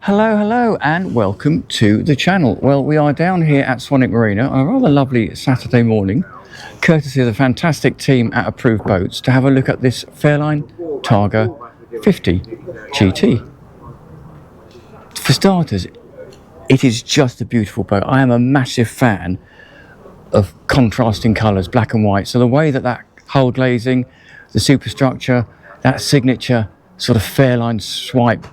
Hello and welcome to the channel. Well, we are down here at Swanwick Marina on a rather lovely Saturday morning, courtesy of the fantastic team at Approved Boats, to have a look at this Fairline Targa 50 GT. For starters, it is just a beautiful boat. I am a massive fan of contrasting colours, black and white. So the way that hull glazing, the superstructure, that signature sort of Fairline swipe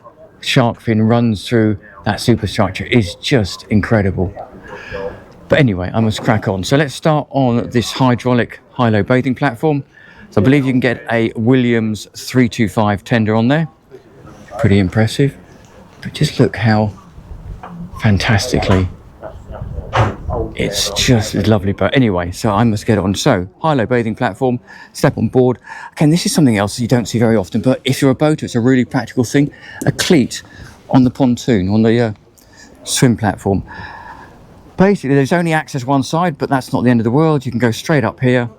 shark fin runs through that superstructure is just incredible. But anyway, I must crack on. So let's start on this hydraulic high-low bathing platform. So I believe you can get a Williams 325 tender on there. Pretty impressive. But just look how fantastically it's just a lovely boat. Anyway, so I must get on. So high-low bathing platform, step on board. Again, this is something else you don't see very often, but if you're a boater, it's a really practical thing. A cleat on the pontoon, on the swim platform. Basically, there's only access one side, but that's not the end of the world. You can go straight up here.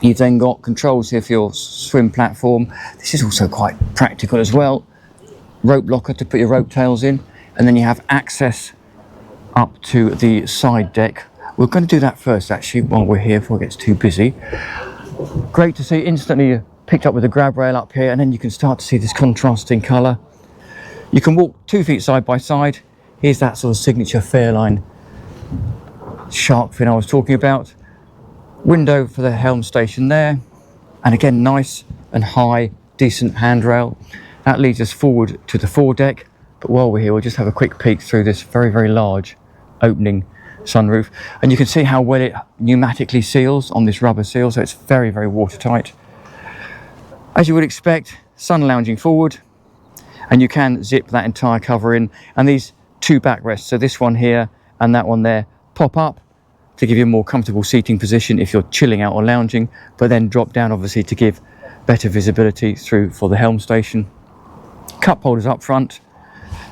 You've then got controls here for your swim platform. This is also quite practical as well. Rope locker to put your rope tails in, and then you have access up to the side deck. We're going to do that first actually while we're here before it gets too busy. Great to see, instantly picked up with a grab rail up here, and then you can start to see this contrasting colour. You can walk 2 feet side by side. Here's that sort of signature Fairline shark fin I was talking about. Window for the helm station there, and again nice and high, decent handrail. That leads us forward to the foredeck, but while we're here we'll just have a quick peek through this very large opening sunroof, and you can see how well it pneumatically seals on this rubber seal, so it's very watertight. As you would expect, sun lounging forward, and you can zip that entire cover in, and these two backrests, so this one here and that one there, pop up to give you a more comfortable seating position if you're chilling out or lounging, but then drop down obviously to give better visibility through for the helm station. Cup holders up front,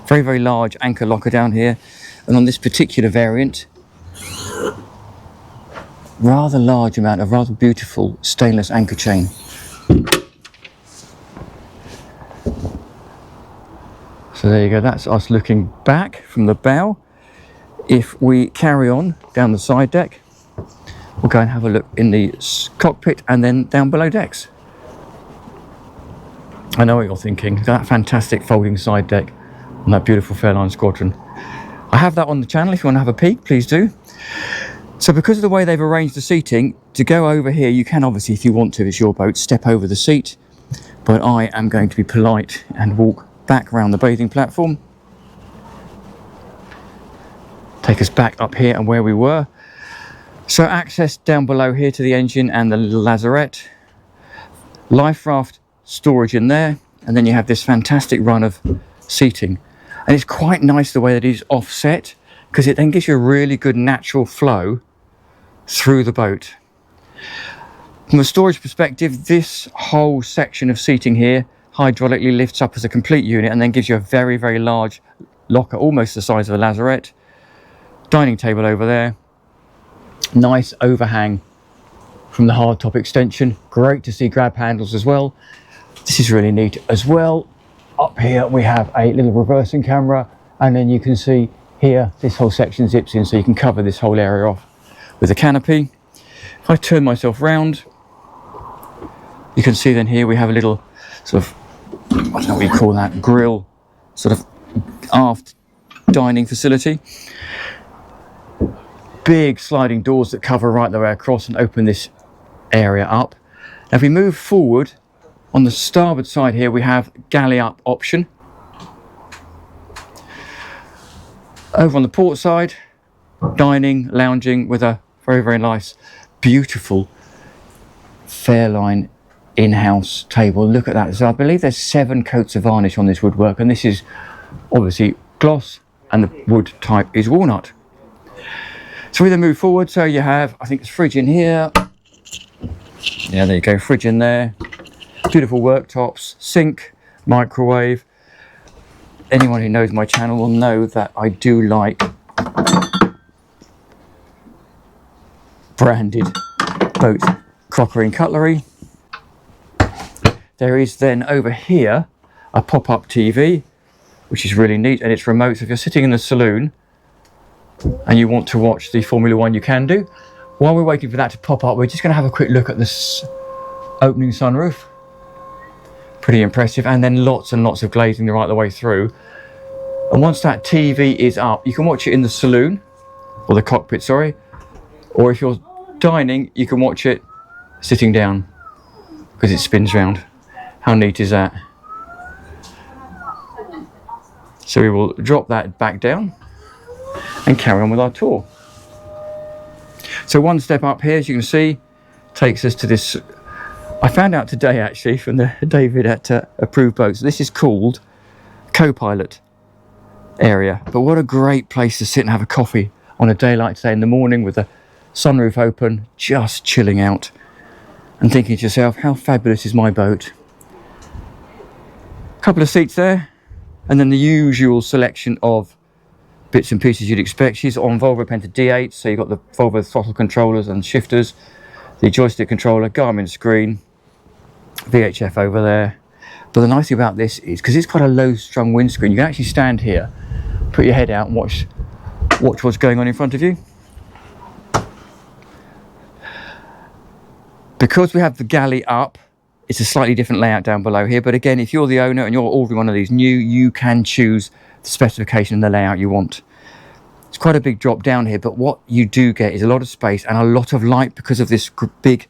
very large anchor locker down here, and on this particular variant, rather large amount of rather beautiful stainless anchor chain. So there you go, that's us looking back from the bow. If we carry on down the side deck, we'll go and have a look in the cockpit and then down below decks. I know what you're thinking, that fantastic folding side deck on that beautiful Fairline Squadron. I have that on the channel. If you want to have a peek, please do. So because of the way they've arranged the seating, to go over here, you can obviously, if you want to, it's your boat, step over the seat. But I am going to be polite and walk back around the bathing platform. Take us back up here and where we were. So access down below here to the engine and the little lazarette. Life raft storage in there. And then you have this fantastic run of seating. And it's quite nice the way that it is offset, because it then gives you a really good natural flow through the boat. From a storage perspective, this whole section of seating here hydraulically lifts up as a complete unit and then gives you a very large locker, almost the size of a lazarette. Dining table over there. Nice overhang from the hardtop extension. Great to see grab handles as well. This is really neat as well. Up here we have a little reversing camera, and then you can see here this whole section zips in, so you can cover this whole area off with a canopy. If I turn myself round, you can see then here we have a little sort of, I don't know what you call that, grill, sort of aft dining facility. Big sliding doors that cover right the way across and open this area up. Now if we move forward, on the starboard side here we have galley-up option. Over on the port side, dining, lounging with a very nice, beautiful Fairline in-house table. Look at that. So I believe there's 7 coats of varnish on this woodwork, and this is obviously gloss, and the wood type is walnut. So we then move forward, so you have, I think it's fridge in here. Yeah, there you go, fridge in there. Beautiful worktops, sink, microwave. Anyone who knows my channel will know that I do like branded boat crockery and cutlery. There is then over here a pop-up TV which is really neat, and it's remote. So if you're sitting in the saloon and you want to watch the Formula One, you can do. While we're waiting for that to pop up, we're just going to have a quick look at this opening sunroof. Pretty impressive, and then lots and lots of glazing right the way through. And once that TV is up, you can watch it in the saloon, or the cockpit, sorry, or if you're dining, you can watch it sitting down because it spins round. How neat is that? So we will drop that back down and carry on with our tour. So one step up here, as you can see, takes us to this. I found out today actually from David at Approved Boats, this is called co-pilot area. But what a great place to sit and have a coffee on a day like today in the morning with the sunroof open, just chilling out and thinking to yourself, how fabulous is my boat? Couple of seats there, and then the usual selection of bits and pieces you'd expect. She's on Volvo Penta D8, so you've got the Volvo throttle controllers and shifters, the joystick controller, Garmin screen, VHF over there. But the nice thing about this is, because it's quite a low strung windscreen, you can actually stand here, put your head out and watch what's going on in front of you. Because we have the galley up, it's a slightly different layout down below here, but again, if you're the owner and you're ordering one of these new, you can choose the specification and the layout you want. It's quite a big drop down here, but what you do get is a lot of space and a lot of light because of this big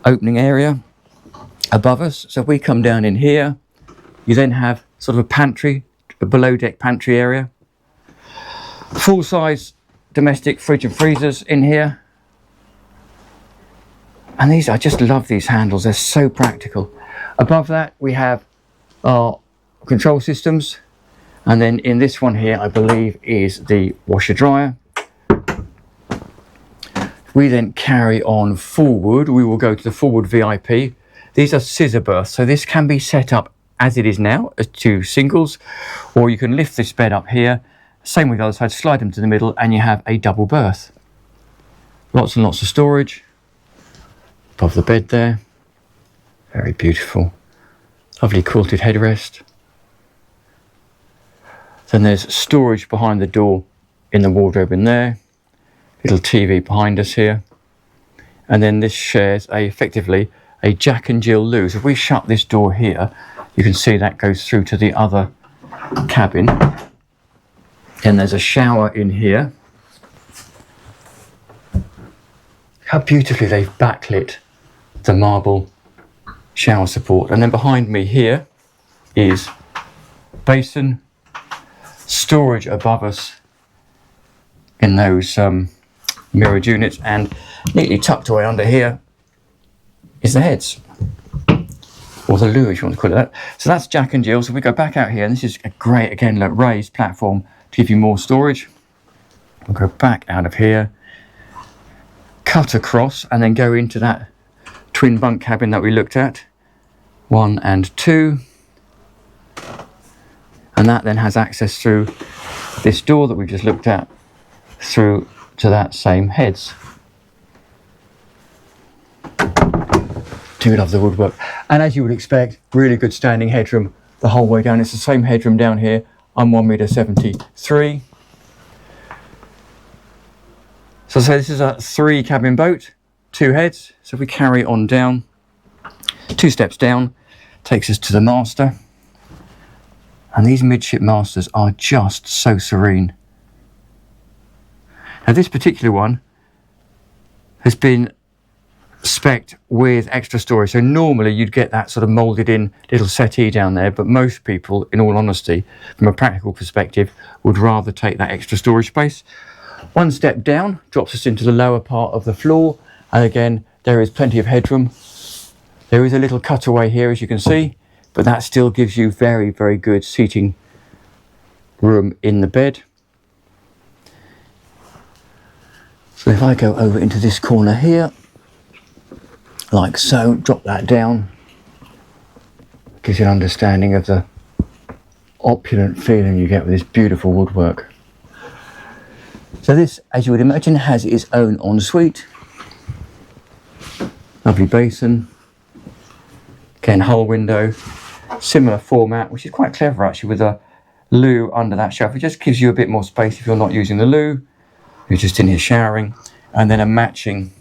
opening area above us. So if we come down in here, you then have sort of a pantry, a below deck pantry area. Full size domestic fridge and freezers in here. And these, I just love these handles, they're so practical. Above that we have our control systems, and then in this one here I believe is the washer dryer. We then carry on forward, we will go to the forward VIP. These are scissor berths, so this can be set up as it is now as two singles, or you can lift this bed up here, same with the other side, slide them to the middle and you have a double berth. Lots and lots of storage above the bed there, very beautiful, lovely quilted headrest. Then there's storage behind the door in the wardrobe in there, little TV behind us here, and then this shares effectively a Jack and Jill loo. So if we shut this door here, you can see that goes through to the other cabin. And there's a shower in here. How beautifully they've backlit the marble shower support. And then behind me here is basin, storage above us in those mirrored units, and neatly tucked away under here is the heads, or the loo if you want to call it that. So that's Jack and Jill. So we go back out here, and this is a great, again, look, raised platform to give you more storage. We'll go back out of here, cut across, and then go into that twin bunk cabin that we looked at, 1 and 2, and that then has access through this door that we just looked at through to that same heads. Do love the woodwork, and as you would expect, really good standing headroom the whole way down. It's the same headroom down here. I'm 1.73 m. So this is a 3 cabin boat, 2 heads. So if we carry on down, 2 steps down, takes us to the master. And these midship masters are just so serene. Now this particular one has been spec'd with extra storage. So normally you'd get that sort of moulded in little settee down there, but most people, in all honesty, from a practical perspective, would rather take that extra storage space. 1 step down drops us into the lower part of the floor, and again there is plenty of headroom. There is a little cutaway here, as you can see, but that still gives you very, very good seating room in the bed. So if I go over into this corner here, like so, drop that down, gives you an understanding of the opulent feeling you get with this beautiful woodwork. So this, as you would imagine, has its own ensuite. Lovely basin, again hull window, similar format, which is quite clever actually, with a loo under that shelf. It just gives you a bit more space if you're not using the loo, you're just in here showering. And then a matching,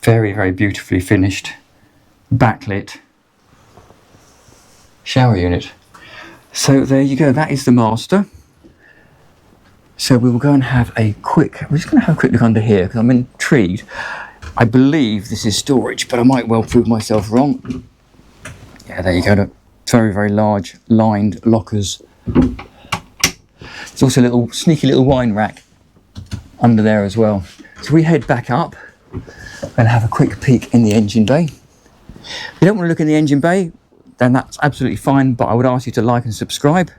very, very beautifully finished, backlit shower unit. So there you go, that is the master. So we will go and have a quick, we're just going to have a quick look under here because I'm intrigued. I believe this is storage, but I might well prove myself wrong. Yeah, there you go, look. Very, very large lined lockers. There's also a little sneaky little wine rack under there as well. So we head back up and have a quick peek in the engine bay. If you don't want to look in the engine bay, then that's absolutely fine, but I would ask you to like and subscribe.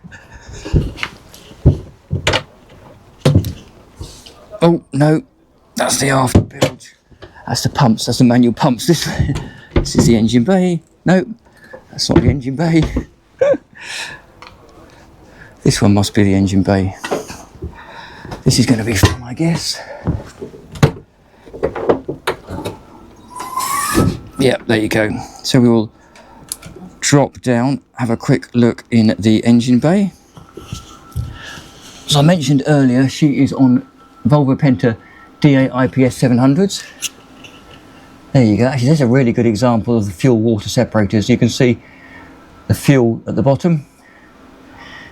Oh no, that's the after build. That's the pumps, that's the manual pumps. This is the engine bay. No, that's not the engine bay. This one must be the engine bay. This is going to be fun, I guess. Yep, there you go. So we will drop down, have a quick look in the engine bay. As I mentioned earlier, she is on Volvo Penta DA IPS 700s. There you go. Actually, there's a really good example of the fuel water separators. You can see the fuel at the bottom.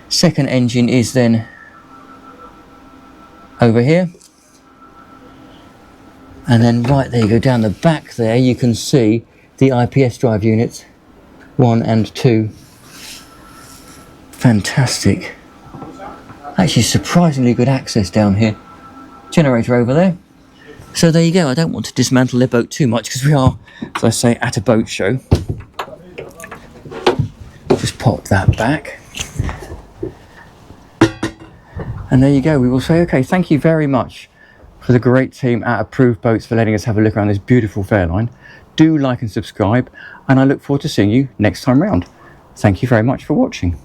Second engine is then over here. And then right there you go, down the back there you can see the IPS drive units 1 and 2. Fantastic. Actually surprisingly good access down here. Generator over there. So there you go. I don't want to dismantle their boat too much because we are, as I say, at a boat show. Just pop that back. And there you go. We will say, okay, thank you very much for the great team at Approved Boats for letting us have a look around this beautiful Fairline. Do like and subscribe, and I look forward to seeing you next time round. Thank you very much for watching.